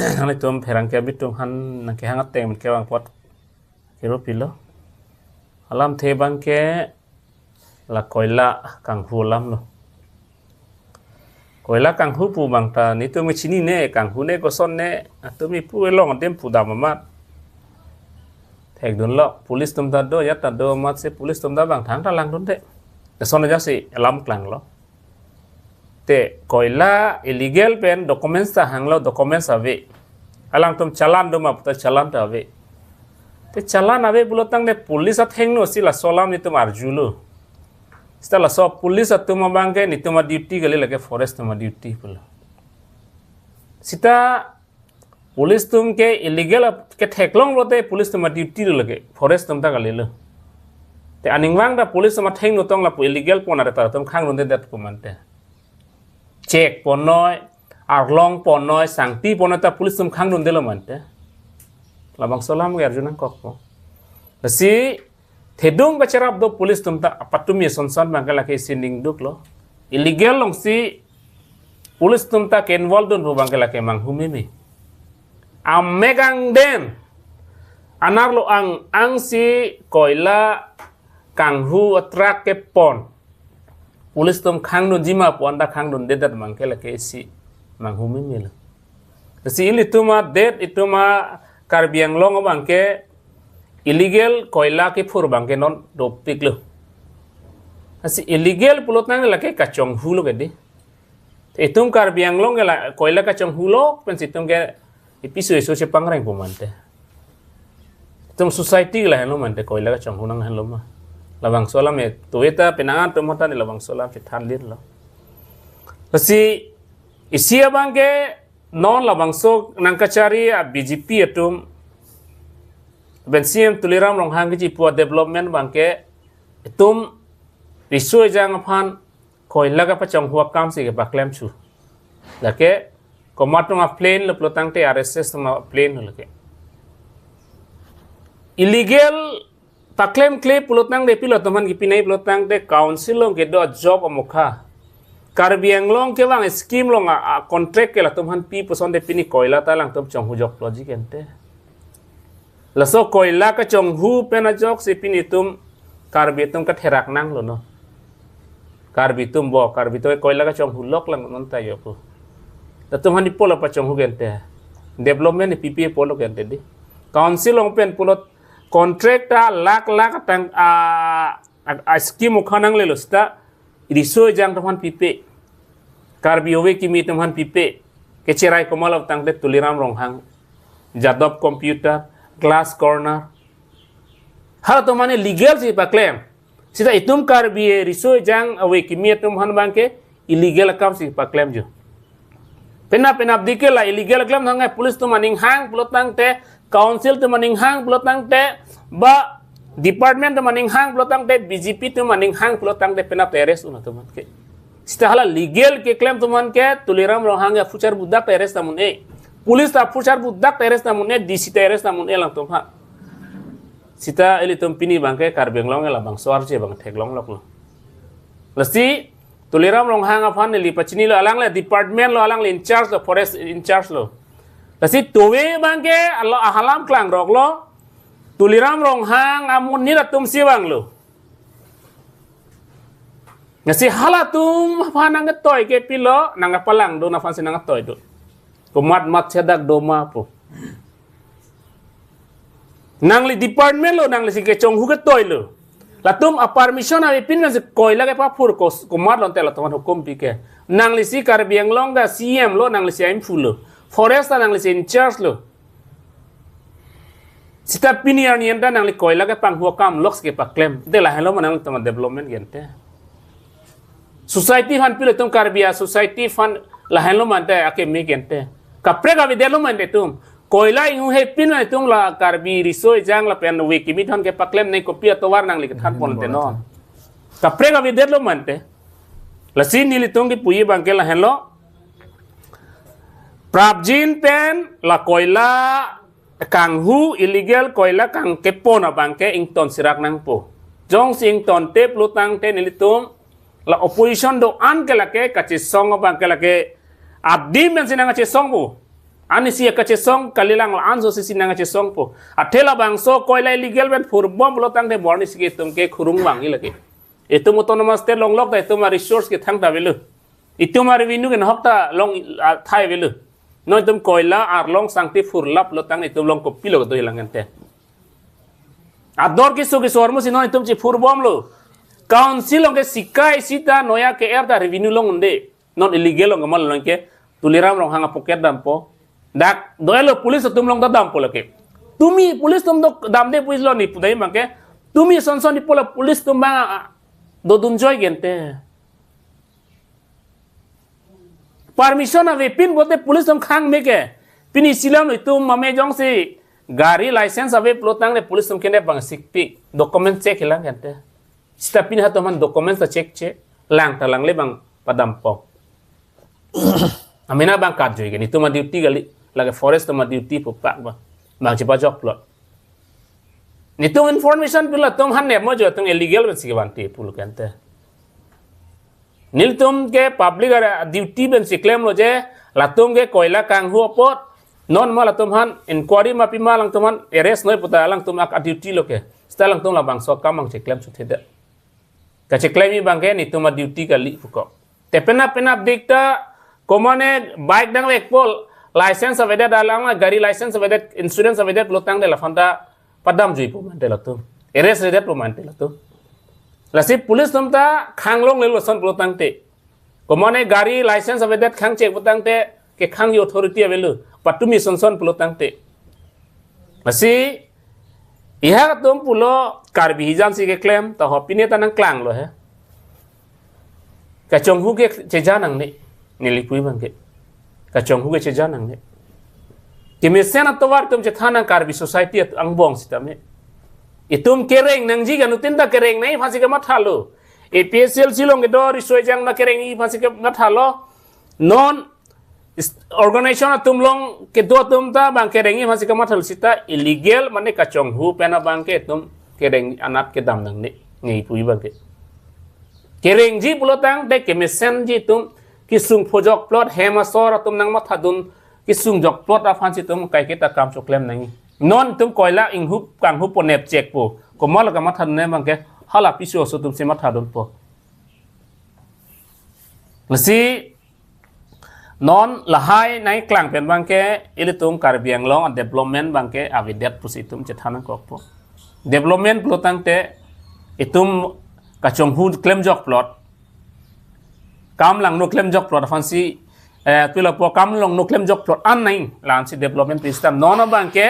Ang ito perang kaya bitung han nang kehangat teng kewang pot kiro pilo. Alam te bang ke la koila kang hulam lo. Koila kang hu pu bang ta ni tu mi chini ne kang hu ne ko son ne tu mi pu elong dem pu da mamat. Thek dun lo police tum ta do yat ta do mat se police tum da bang thang ta lang dun te. Ka son ja si alam klang lo. Te koila illegal pen documents ta hanglo documents ave alang tum chalan do ma ta chalan ta ave te chalan ave bulotang de police at hengno sila solam ni tum arjulu stala so police at tum bangke ni tum duty gale lage forest tum duty pula sita police tum ke illegal ke theklong rote police tum duty lage forest tum ta gale lo te aningwang da police tum hengno tong la illegal pona ta tum khang ron de dat pumante cek ponoi arlong ponoi sangti ponoi ta police tum khang dun delo mante labang solam ge arjunan kokpo si thedung bacerap do police tum ta apatum ye sonsan bangala ke sinding duk lo illegal long si police tum ta ke involved dun bangala ke manghumi mi megang den anar lo ang si koila kanghu atrak ke pon police tum khang dun jima ponda khang dun dedat mangkela ke si manghumi mil si ili tuma det ituma karbiang long bangke illegal koila ke phur bangke non dopik lo si illegal pulot nang la ke kachong hulo ke di itum karbiang long la koila kachong hulo pen situm ke ipisu isu se pangreng pumante tum society la helo mante koila kachong hunang helo ma labang solam e tueta penangan tumota ni labang solam ke thandir lo si isia bangke non labang so nangkacari BJP atum bensiam tuliram ronghang ji pu development bangke tum risoi jang phan koila ka pachong huak kam si ke baklem chu lake komatung a plane lo plotang te RSS ma plane lo ke illegal taklem kle pulotang de pilot teman gipinai pulotang de council long ke do job amukha karbiang long ke wang scheme long a contract ke la teman pi person de pini koila ta lang tum chong hu jok logic ente la so koila ka chong hu pena jok si pini tum karbi tum ka therak nang lo no karbi tum bo karbi to koila ka chong hu lok lang non ta yo pu la tum han pola pa chong hu gente development ni PPA polo gente di council long pen pulot kontrakta lak tang scheme ukhanang le losta risoi jang teman pipe karbi owe kimi teman pipe kecerai komalov tang de tuliram ronghang jadop computer glass corner hal to mane legal si paklem sida itum karbi risoi jang owe kimi teman bangke illegal kam si paklem jo penap dikela illegal klem hangai police to maning hang plotang te council tu maning hang pelotang te ba department tu maning hang pelotang te BJP tu maning hang pelotang te penap teres una tu man ke sitahala legal ke claim tu man ke tuliram rohang ya fuchar budak teres tamun e police ta fuchar budak teres tamun e DC teres tamun e lang tu ha sita eli tum pini bangke karbeng long la bang soar je bang theklong lok lo lasi tuliram rohang afan li pachini lo alang le department lo alang le in charge lo forest in charge lo Lasi tuwe bangke Allah ahalam klang rok lo tuliram rong hang amun ni tum siwang lo ngasi halatum panang toy ke pilo nang palang do na fansi nang toy do kumat mat cedak doma po nang li department lo nang li si ke chong hu ke toy lo latum a permission avepin nang koila ke papur ko kumat lon tela tuan hukum pike nang li si karbiang long da CM lo nang li si im fulo forest nang li in charge lo sita piniar ni enda nang li koila ke pang huakam loks ke paklem de la hello manang teman development gente society fan pilo tum karbia society fan la hello mante ake me gente kapre ka videlo mante tum koila ingu he pin na tum la karbi risoi jang la pen wiki midhon ke paklem nei kopia to war nang li khan pon te non kapre ka videlo mante la sin ni li tum ki puyi bangke la hello Prabjin pen la koila kang hu illegal koila kang kepon bangke ington sirak nang po jong sing ton te plutang te nilitum la opposition do an ke lake kachi song bangke lake abdi men sinang kachi song bu อันนี้เสียกระเจซองกะลิลังละอันโซซิสินังกระเจซองปูอัเทลาบางโซคอยไลลีเกลเป็นฟูร์บอมโลตังเดบอร์นิสเกตุมเกคุรุงวังอีละเกitu autonomous state long lock da itu ma resource ke thang da velu itu ma revenue ke hok ta long thai velu no itum koila ar long sangti furlap lo tang itu long kopi lo do hilangan te ador ki so ke sormo sino itum chi furbom lo council long ke sikai sita noya ke er da revenue long unde non illegal long mal long ke tuliram long hanga pocket dam po dak doelo police tum long da dam po ke tumi police tum do dam de police lo ni pudai mangke tumi son ni pola police tum ba do dunjoy gente permission avepin bote police tom khang meke pini silam itu mame jong si gari license ave plotang le police tom kene bang sikpi document check hilang gente sta pin ha toman document ta check lang talang le bang padam po amena bang kat joy geni tuma duty gali lage forest tuma duty po pak bang chipa jok plot nitung information pula tum han ne mo jo tung illegal ben sig banti pul kante nil tum ke public duty ben si claim lo je la tum ke koila kang hu pot non ma la tum han inquiry ma pi ma lang tum han arrest noi puta lang tum ak duty lo ke sta lang tum la bang so kam mang che claim su theda ka che claim i bang ke ni tum duty ka li fuko te pena dikta komane bike dang lek pol license aveda dalang gari license aveda insurance aveda lotang de la fanda padam jui pu mante lato eres redet pu mante lato lasi police tomta khanglong le loson pu tangte komone gari license avedet khang check pu tangte ke khang authority avelu patumi sonson pu tangte lasi iha tum pulo karbi hijam si ke claim ta hopine tanang klang lo he ka chong hu ke chejanang ne nilipui bangke ka chong hu ke chejanang ne Kemisian atau war tum cethana karbi society at angbong sitame itum kereng nangji kan utinda kereng nai phasi ke mathalo APHLC long do risoi jang na kereng i phasi ke mathalo non organization atum long ke do tum ta bang kereng i phasi ke mathal sita illegal mane kachong hu pena bang ke tum kereng anat ke dam nang ni ngi pui bang ke kereng ji pulotang de kemisian ji tum kisung phojok plot hemasor atum nang mathadun kisung jok plot afan si tum kai kita kam choklim nangi non tum koila ing hup kang hup ponep check po komol ka mathan ne bangke hala piso so tum se mathadun po lasi non lahai nai klang pen bangke ilitum karbiang long development bangke avidet pusitum cethana kok po development plotang te itum kachong hu claim jok plot kam lang no claim jok plot afan si pila po kam long no claim jok plot an nai lan si development system non bangke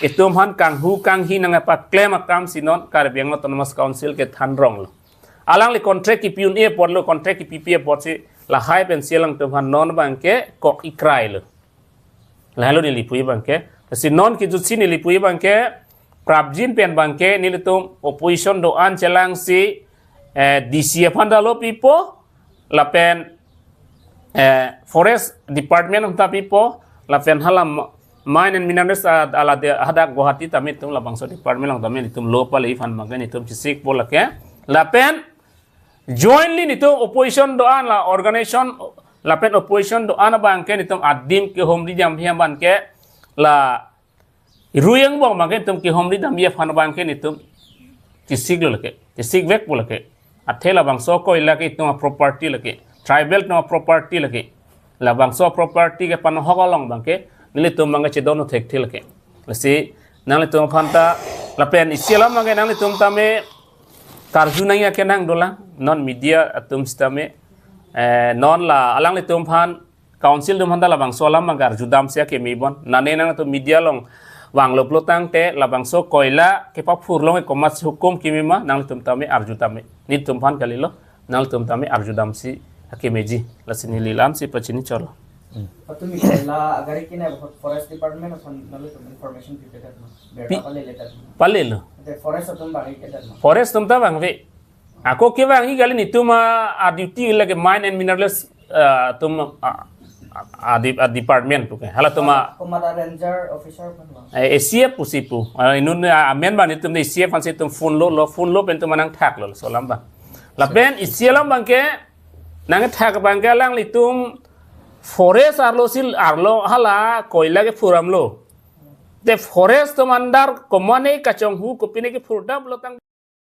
itum han kang hu kang hi nang pa claim kam si non karbiang autonomous council ke than rong lo alang li contract ki piun e pot lo contract ki pp pot si la hai pen silang tum han non bangke kok ikrai lo la lo ni lipui bangke si non ki ju si ni lipui bangke prabjin pen bangke ni litum opposition do an chelang si dc phanda lo pipo la pen forest department of the people la pen halam mine and minerals ala de hadak guwahati tamit tum la bangso department lang tamit tum lo pala ifan magan itum chisik pol ke la pen jointly nitum opposition do an la organization la pen opposition do an bang ke nitum adim ke homri jam hiam ban ke la ruyang bang magan tum ke homri dam ye fan bang ke nitum chisik lo ke chisik vek pol ke athela bangso koila ke tum property lake tribal no property lagi labang so property ke pan hogalong bangke nili tum manga che dono thek thil ke lasi nang tum phanta lapen isilam manga nang tum tame karju nang ya kenang dola non media tum stame non la alang tum phan council tum handa labang so lam manga judam sia ke mibon nane nang tum media long wang loplo tang te labang so koila ke pa phur long ko mas hukum kimima nang tum tame arju tame ni tum phan kalilo nang tum tame arju dam si Hakimeji, lasini lilam si pacini cholo. Patu misalnya agar kini forest department atau nalu information kita kan, berapa kali letak? Palelo. Forest atau bagi kita? Forest tum ta bang ve. Ako ke bang igali ni tuma a duty lagi mine and minerals tum a department puke. Hala tuma. Komada ranger officer pun bang. ACF pusipu. Inun amen bang ni tum ni ACF fansi tum phone lo pen tum manang thak lo solam bang. Lapen isialam bang ke nang thak bangke lang litum forest arlo hala koila ke furam lo. The forest to mandar komane kacong hu kopine ke furdam lo tang